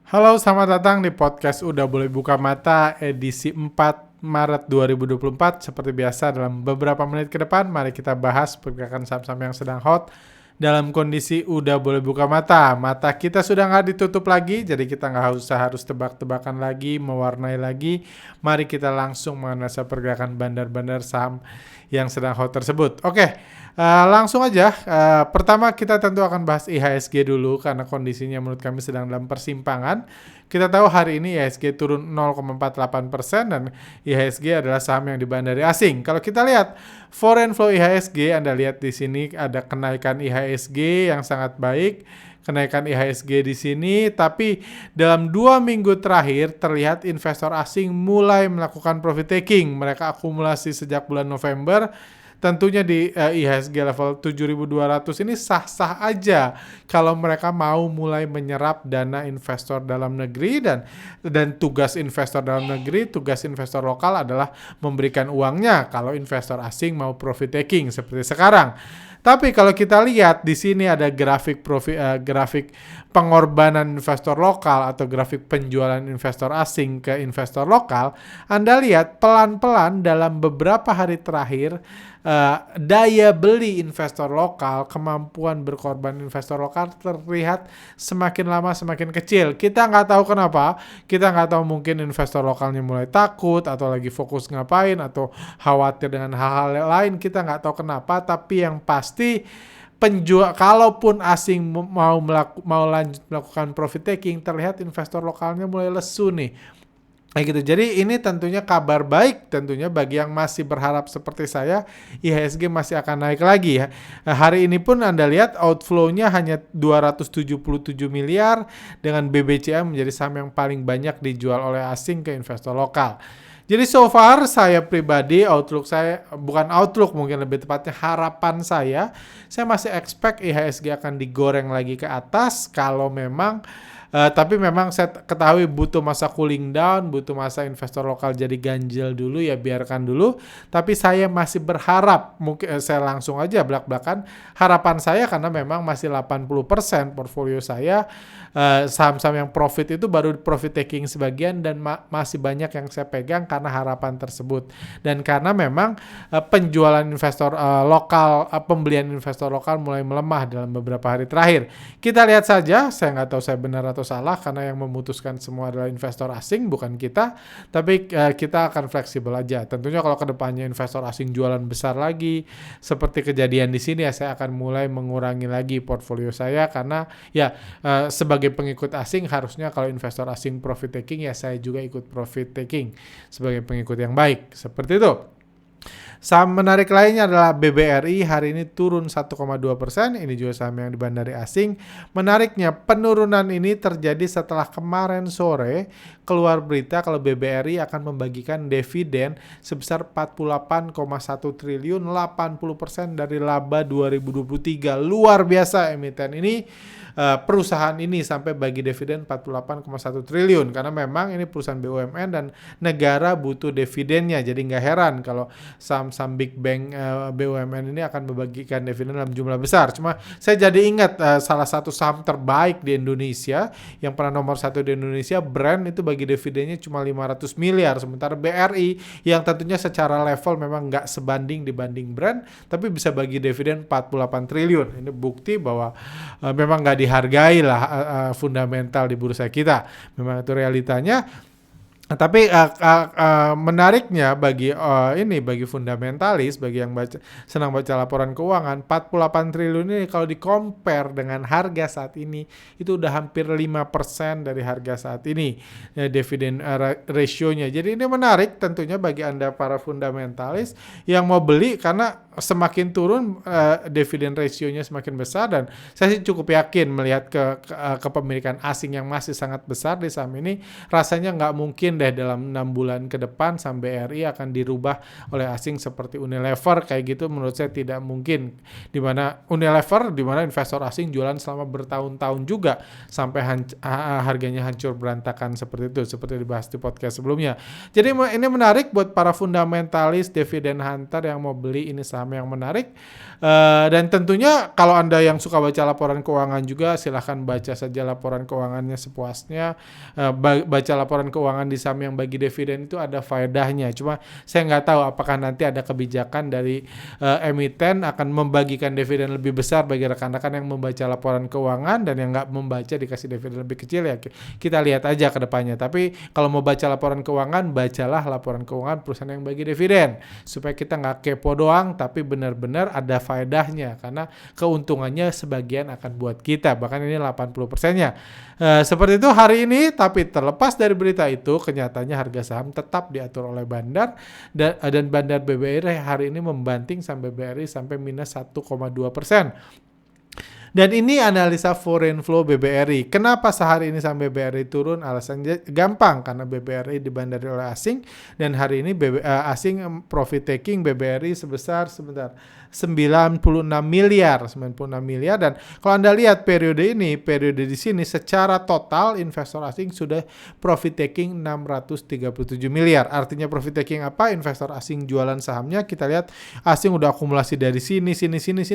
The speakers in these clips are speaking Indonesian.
Halo, selamat datang di podcast Udah Boleh Buka Mata edisi 4 Maret 2024. Seperti biasa dalam beberapa menit ke depan, mari kita bahas pergerakan saham-saham yang sedang hot dalam kondisi udah boleh buka mata. Mata kita sudah nggak ditutup lagi, jadi kita nggak usah harus tebak-tebakan lagi, mewarnai lagi. Mari kita langsung menganalisa pergerakan bandar-bandar saham yang sedang hot tersebut. Oke, langsung aja. Pertama kita tentu akan bahas IHSG dulu karena kondisinya menurut kami sedang dalam persimpangan. Kita tahu hari ini IHSG turun 0,48% dan IHSG adalah saham yang dibandari asing. Kalau kita lihat foreign flow IHSG, Anda lihat di sini ada kenaikan IHSG yang sangat baik. Kenaikan IHSG di sini, tapi dalam 2 minggu terakhir terlihat investor asing mulai melakukan profit taking. Mereka akumulasi sejak bulan November. Tentunya di IHSG level 7.200 ini sah-sah aja kalau mereka mau mulai menyerap dana investor dalam negeri dan tugas investor dalam negeri, tugas investor lokal adalah memberikan uangnya kalau investor asing mau profit taking seperti sekarang. Tapi kalau kita lihat di sini ada grafik grafik pengorbanan investor lokal atau grafik penjualan investor asing ke investor lokal, Anda lihat pelan-pelan dalam beberapa hari terakhir daya beli investor lokal, kemampuan berkorban investor lokal terlihat semakin lama semakin kecil. Kita nggak tahu kenapa, kita nggak tahu mungkin investor lokalnya mulai takut atau lagi fokus ngapain atau khawatir dengan hal-hal lain, kita nggak tahu kenapa, tapi yang pasti kalaupun asing mau lanjut melakukan profit taking, terlihat investor lokalnya mulai lesu nih. Gitu. Jadi ini tentunya kabar baik tentunya bagi yang masih berharap seperti saya IHSG masih akan naik lagi ya. Hari ini pun Anda lihat outflow-nya hanya 277 miliar dengan BBCA menjadi saham yang paling banyak dijual oleh asing ke investor lokal. Jadi so far saya pribadi bukan outlook mungkin lebih tepatnya harapan saya masih expect IHSG akan digoreng lagi ke atas kalau memang tapi memang saya ketahui butuh masa cooling down, butuh masa investor lokal jadi ganjil dulu ya, biarkan dulu. Tapi saya masih berharap, mungkin saya langsung aja belak-belakan, harapan saya karena memang masih 80% portfolio saya saham-saham yang profit itu baru profit taking sebagian dan masih banyak yang saya pegang karena harapan tersebut. Dan karena memang penjualan investor lokal, pembelian investor lokal mulai melemah dalam beberapa hari terakhir. Kita lihat saja, saya nggak tahu saya benar atau salah karena yang memutuskan semua adalah investor asing bukan kita, tapi kita akan fleksibel aja. Tentunya kalau kedepannya investor asing jualan besar lagi seperti kejadian di sini ya, saya akan mulai mengurangi lagi portfolio saya karena ya sebagai pengikut asing harusnya kalau investor asing profit taking ya saya juga ikut profit taking sebagai pengikut yang baik, seperti itu. Saham menarik lainnya adalah BBRI, hari ini turun 1,2%, ini juga saham yang dibandari asing. Menariknya penurunan ini terjadi setelah kemarin sore keluar berita kalau BBRI akan membagikan dividen sebesar 48,1 triliun, 80% dari laba 2023. Luar biasa emiten ini. Perusahaan ini sampai bagi dividen 48,1 triliun karena memang ini perusahaan BUMN dan negara butuh dividennya, jadi nggak heran kalau saham-saham big bank BUMN ini akan membagikan dividen dalam jumlah besar. Cuma saya jadi ingat salah satu saham terbaik di Indonesia yang pernah nomor 1 di Indonesia, Brand, itu bagi dividennya cuma 500 miliar, sementara BRI yang tentunya secara level memang nggak sebanding dibanding Brand tapi bisa bagi dividen 48 triliun. Ini bukti bahwa memang nggak dihargai lah fundamental di bursa kita. Memang itu realitanya. Tapi menariknya bagi fundamentalis, bagi yang senang baca laporan keuangan, 48 triliun ini kalau di-compare dengan harga saat ini itu udah hampir 5% dari harga saat ini dividen ratio-nya. Jadi ini menarik tentunya bagi Anda para fundamentalis yang mau beli karena semakin turun dividen ratio-nya semakin besar dan saya sih cukup yakin melihat kepemilikan asing yang masih sangat besar di saham ini, rasanya nggak mungkin mungkin deh dalam 6 bulan ke depan saham BRI akan dirubah oleh asing seperti Unilever kayak gitu. Menurut saya tidak mungkin, di mana Unilever, di mana investor asing jualan selama bertahun-tahun juga sampai harganya hancur berantakan seperti itu, seperti dibahas di podcast sebelumnya. Jadi ini menarik buat para fundamentalis dividen hunter yang mau beli, ini saham yang menarik. Dan tentunya kalau Anda yang suka baca laporan keuangan juga, silahkan baca saja laporan keuangannya sepuasnya. Baca laporan keuangan di saham yang bagi dividen itu ada faedahnya. Cuma saya nggak tahu apakah nanti ada kebijakan dari emiten akan membagikan dividen lebih besar bagi rekan-rekan yang membaca laporan keuangan, dan yang nggak membaca dikasih dividen lebih kecil. Ya kita lihat aja ke depannya. Tapi kalau mau baca laporan keuangan, bacalah laporan keuangan perusahaan yang bagi dividen, supaya kita nggak kepo doang, tapi benar-benar ada faedahnya, karena keuntungannya sebagian akan buat kita, bahkan ini 80%-nya. Seperti itu hari ini. Tapi terlepas dari berita itu, kenyataannya harga saham tetap diatur oleh bandar, dan bandar BBRI hari ini membanting sampai BRI sampai minus 1,2%. Dan ini analisa foreign flow BBRI. Kenapa sehari ini sampai BBRI turun? Alasannya gampang, karena BBRI dibandari oleh asing, dan hari ini asing profit taking BBRI sebesar 96 miliar. Dan kalau Anda lihat periode di sini secara total investor asing sudah profit taking 637 miliar. Artinya profit taking apa? Investor asing jualan sahamnya, kita lihat asing udah akumulasi dari sini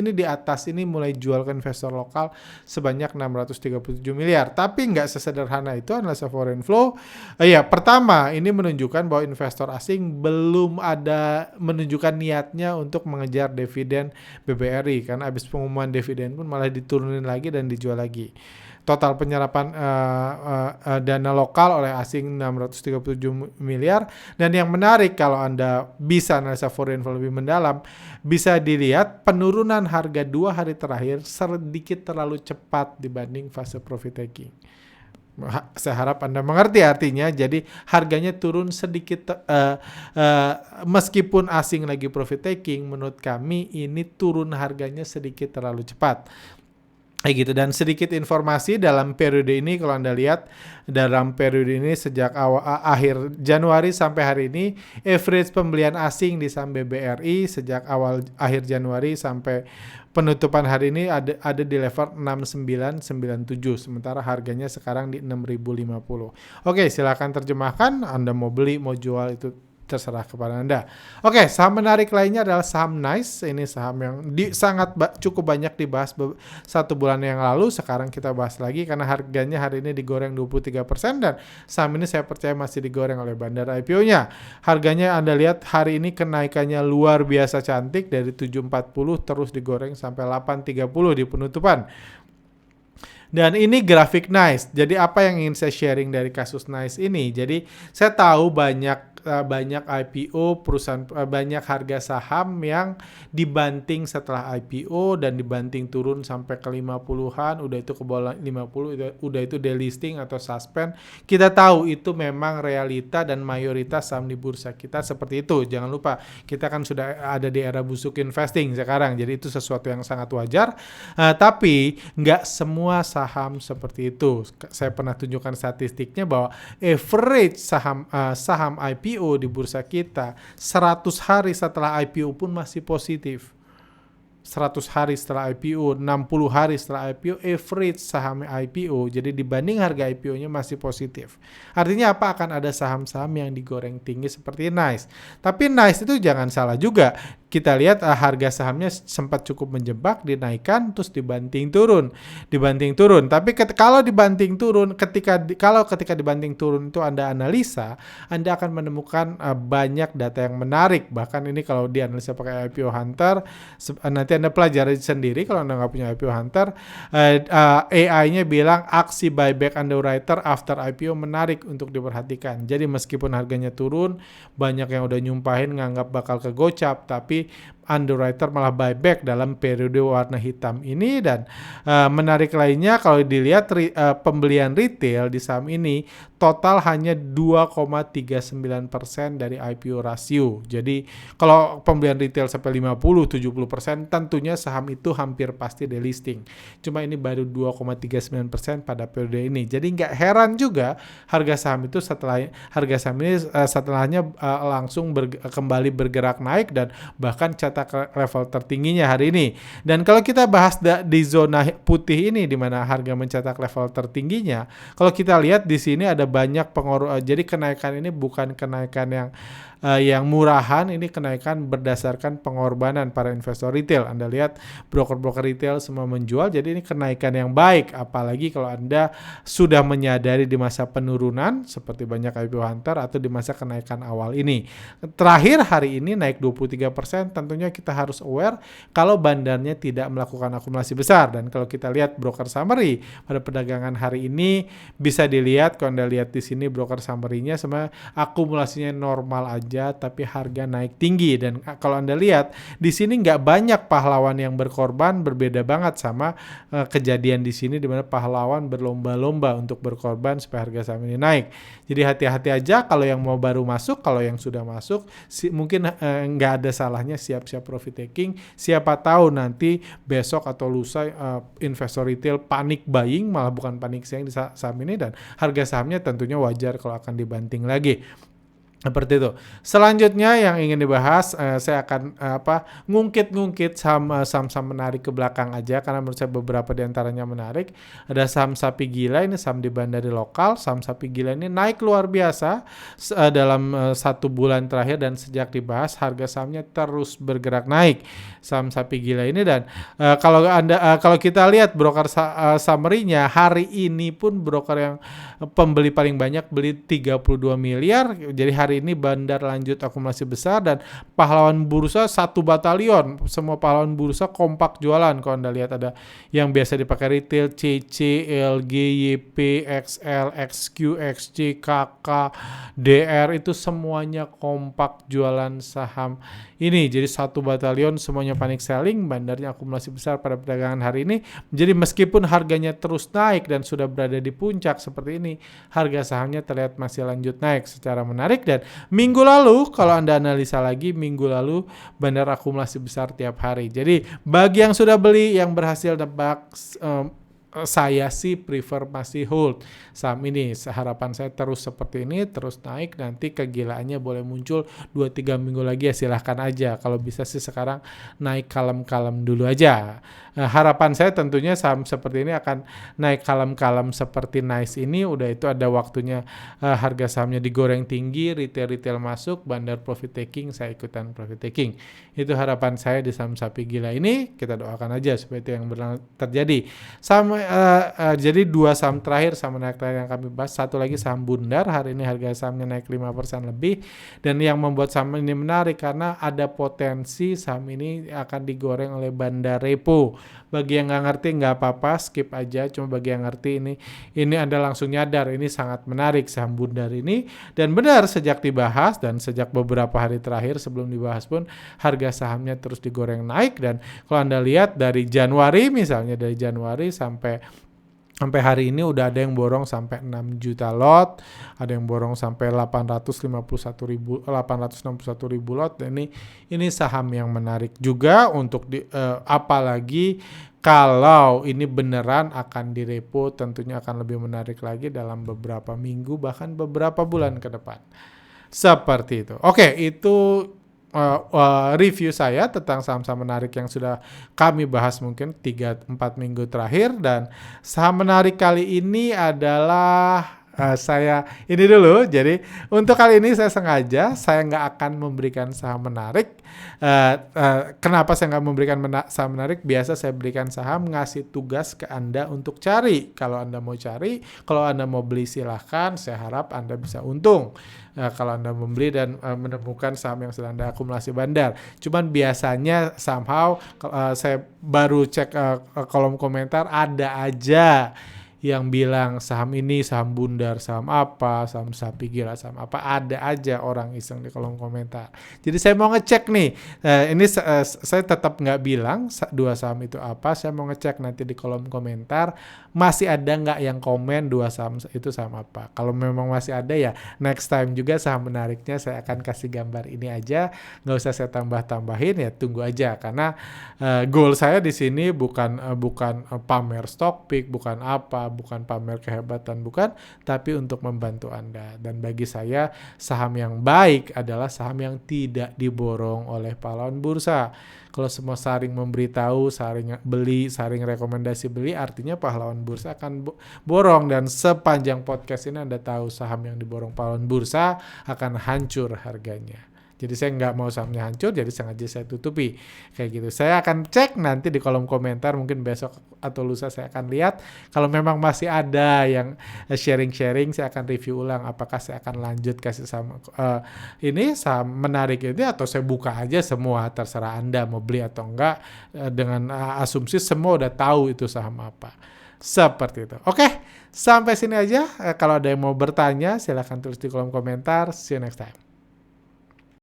di atas ini, mulai jual ke investor lokal sebanyak 637 miliar. Tapi nggak sesederhana itu analisa foreign flow. Pertama, ini menunjukkan bahwa investor asing belum ada menunjukkan niatnya untuk mengejar dividen BBRI, karena habis pengumuman dividen pun malah diturunin lagi dan dijual lagi. Total penyerapan dana lokal oleh asing 637 miliar. Dan yang menarik, kalau Anda bisa analisa foreign flow lebih mendalam, bisa dilihat penurunan harga 2 hari terakhir sedikit terlalu cepat dibanding fase profit taking. Saya harap Anda mengerti artinya. Jadi harganya turun sedikit, meskipun asing lagi profit taking, menurut kami ini turun harganya sedikit terlalu cepat. Kayak gitu. Dan sedikit informasi dalam periode ini, kalau Anda lihat dalam periode ini sejak akhir Januari sampai hari ini, average pembelian asing di saham BBRI sejak akhir Januari sampai penutupan hari ini ada di level 6997, sementara harganya sekarang di 6050. Oke, silakan terjemahkan. Anda mau beli, mau jual, itu terserah kepada Anda. Oke, saham menarik lainnya adalah saham Nice. Ini saham yang cukup banyak dibahas 1 bulan yang lalu. Sekarang kita bahas lagi karena harganya hari ini digoreng 23%, dan saham ini saya percaya masih digoreng oleh bandar IPO-nya. Harganya Anda lihat hari ini kenaikannya luar biasa cantik, dari 740 terus digoreng sampai 830 di penutupan. Dan ini grafik Nice. Jadi apa yang ingin saya sharing dari kasus Nice ini? Jadi saya tahu banyak IPO perusahaan, banyak harga saham yang dibanting setelah IPO dan dibanting turun sampai ke 50-an, udah itu ke bawah 50, udah itu delisting atau suspend. Kita tahu itu memang realita dan mayoritas saham di bursa kita seperti itu. Jangan lupa, kita kan sudah ada di era busuk investing sekarang, jadi itu sesuatu yang sangat wajar. Tapi nggak semua saham seperti itu. Saya pernah tunjukkan statistiknya bahwa average saham IPO di bursa kita 100 hari setelah IPO pun masih positif. 100 hari setelah IPO, 60 hari setelah IPO, average saham IPO, jadi dibanding harga IPO-nya masih positif. Artinya apa? Akan ada saham-saham yang digoreng tinggi seperti Nice. Tapi Nice itu jangan salah juga. Kita lihat harga sahamnya sempat cukup menjebak, dinaikkan terus dibanting turun. Tapi kalau dibanting turun, ketika dibanting turun itu Anda analisa, Anda akan menemukan banyak data yang menarik. Bahkan ini kalau dianalisa pakai IPO Hunter, nanti Anda pelajari sendiri kalau Anda nggak punya IPO Hunter. AI-nya bilang aksi buyback underwriter after IPO menarik untuk diperhatikan. Jadi meskipun harganya turun, banyak yang udah nyumpahin nganggap bakal kegocap, tapi tapi underwriter malah buyback dalam periode warna hitam ini. Dan menarik lainnya kalau dilihat pembelian retail di saham ini total hanya 2,39% dari IPO rasio. Jadi kalau pembelian retail sampai 50-70%, tentunya saham itu hampir pasti delisting. Cuma ini baru 2,39% pada periode ini. Jadi nggak heran juga harga saham itu setelahnya langsung kembali bergerak naik dan bahkan cetak level tertingginya hari ini. Dan kalau kita bahas di zona putih ini di mana harga mencetak level tertingginya, kalau kita lihat di sini ada banyak jadi kenaikan ini bukan kenaikan yang murahan, ini kenaikan berdasarkan pengorbanan para investor retail. Anda lihat broker-broker retail semua menjual, jadi ini kenaikan yang baik, apalagi kalau Anda sudah menyadari di masa penurunan seperti banyak IPO hunter atau di masa kenaikan awal ini. Terakhir hari ini naik 23%, tentunya kita harus aware kalau bandarnya tidak melakukan akumulasi besar. Dan kalau kita lihat broker summary pada perdagangan hari ini bisa dilihat, kalau Anda lihat di sini broker summary-nya sama akumulasinya normal aja tapi harga naik tinggi. Dan kalau Anda lihat di sini nggak banyak pahlawan yang berkorban, berbeda banget sama kejadian di sini di mana pahlawan berlomba-lomba untuk berkorban supaya harga saham ini naik. Jadi hati-hati aja kalau yang mau baru masuk, kalau yang sudah masuk mungkin nggak ada salahnya siap-siap profit taking. Siapa tahu nanti besok atau lusa investor retail panik buying, malah bukan panik selling di saham ini, dan harga sahamnya tentunya wajar kalau akan dibanting lagi. Seperti itu. Selanjutnya yang ingin dibahas, saya akan ngungkit-ngungkit saham-saham menarik ke belakang aja karena menurut saya beberapa diantaranya menarik. Ada saham sapi gila, ini saham di bandari lokal. Saham sapi gila ini naik luar biasa dalam 1 bulan terakhir, dan sejak dibahas harga sahamnya terus bergerak naik. Saham sapi gila ini, dan kalau kita lihat broker summary-nya hari ini pun broker yang pembeli paling banyak beli 32 miliar. Jadi hari ini bandar lanjut akumulasi besar dan pahlawan bursa 1 batalion. Semua pahlawan bursa kompak jualan. Kalau Anda lihat ada yang biasa dipakai retail, CC, LG, YP, XL, XQ, XC, KK, DR, itu semuanya kompak jualan saham ini. Jadi 1 batalion semuanya panic selling, bandarnya akumulasi besar pada perdagangan hari ini. Jadi meskipun harganya terus naik dan sudah berada di puncak seperti ini, harga sahamnya terlihat masih lanjut naik secara menarik. Dan minggu lalu, kalau Anda analisa lagi, minggu lalu bandar akumulasi besar tiap hari. Jadi bagi yang sudah beli, yang berhasil nebak, saya sih prefer masih hold saham ini. Harapan saya terus seperti ini, terus naik. Nanti kegilaannya boleh muncul 2-3 minggu lagi ya, silahkan aja. Kalau bisa sih sekarang naik kalem-kalem dulu aja. Harapan saya tentunya saham seperti ini akan naik kalem-kalem seperti Nice ini. Udah itu ada waktunya harga sahamnya digoreng tinggi, retail masuk, bandar profit taking, saya ikutan profit taking. Itu harapan saya di saham sapi gila ini. Kita doakan aja supaya itu yang terjadi. Jadi 2 saham terakhir, saham menarik terakhir yang kami bahas. Satu lagi saham Bundar, hari ini harga sahamnya naik 5% lebih. Dan yang membuat saham ini menarik karena ada potensi saham ini akan digoreng oleh bandar repo. Bagi yang nggak ngerti nggak apa-apa, skip aja. Cuma bagi yang ngerti ini Anda langsung nyadar ini sangat menarik saham Bundar ini. Dan benar sejak dibahas dan sejak beberapa hari terakhir sebelum dibahas pun harga sahamnya terus digoreng naik. Dan kalau Anda lihat dari Januari, misalnya dari Januari sampai hari ini udah ada yang borong sampai 6 juta lot, ada yang borong sampai 861 ribu lot. Dan ini saham yang menarik juga untuk apalagi kalau ini beneran akan direpo, tentunya akan lebih menarik lagi dalam beberapa minggu bahkan beberapa bulan ke depan. Seperti itu. Oke, itu review saya tentang saham-saham menarik yang sudah kami bahas mungkin 3-4 minggu terakhir. Dan saham menarik kali ini adalah ini dulu. Jadi untuk kali ini saya nggak akan memberikan saham menarik. Kenapa saya nggak memberikan saham menarik? Biasa saya berikan saham, ngasih tugas ke Anda untuk cari. Kalau Anda mau cari, kalau Anda mau beli silahkan. Saya harap Anda bisa untung kalau Anda membeli dan menemukan saham yang sedang ada akumulasi bandar. Cuman biasanya somehow saya baru cek kolom komentar, ada aja yang bilang saham ini saham bundar, saham apa, saham sapi gila, saham apa, ada aja orang iseng di kolom komentar. Jadi saya mau ngecek nih, ini saya tetap nggak bilang dua saham itu apa, saya mau ngecek nanti di kolom komentar masih ada nggak yang komen dua saham itu saham apa. Kalau memang masih ada ya next time juga saham menariknya saya akan kasih gambar ini aja, nggak usah saya tambah-tambahin, ya tunggu aja karena goal saya di sini bukan pamer stock pick, bukan apa, bukan pamer kehebatan, bukan, tapi untuk membantu Anda. Dan bagi saya saham yang baik adalah saham yang tidak diborong oleh pahlawan bursa. Kalau semua saring memberitahu, saring beli, saring rekomendasi beli, artinya pahlawan bursa akan borong. Dan sepanjang podcast ini Anda tahu saham yang diborong pahlawan bursa akan hancur harganya. Jadi saya nggak mau sahamnya hancur, jadi sengaja saya tutupi. Kayak gitu. Saya akan cek nanti di kolom komentar, mungkin besok atau lusa saya akan lihat. Kalau memang masih ada yang sharing-sharing, saya akan review ulang apakah saya akan lanjut kasih saham ini saham menarik ini, atau saya buka aja semua, terserah Anda mau beli atau enggak, dengan asumsi semua udah tahu itu saham apa. Seperti itu. Oke, sampai sini aja. Kalau ada yang mau bertanya, silahkan tulis di kolom komentar. See you next time.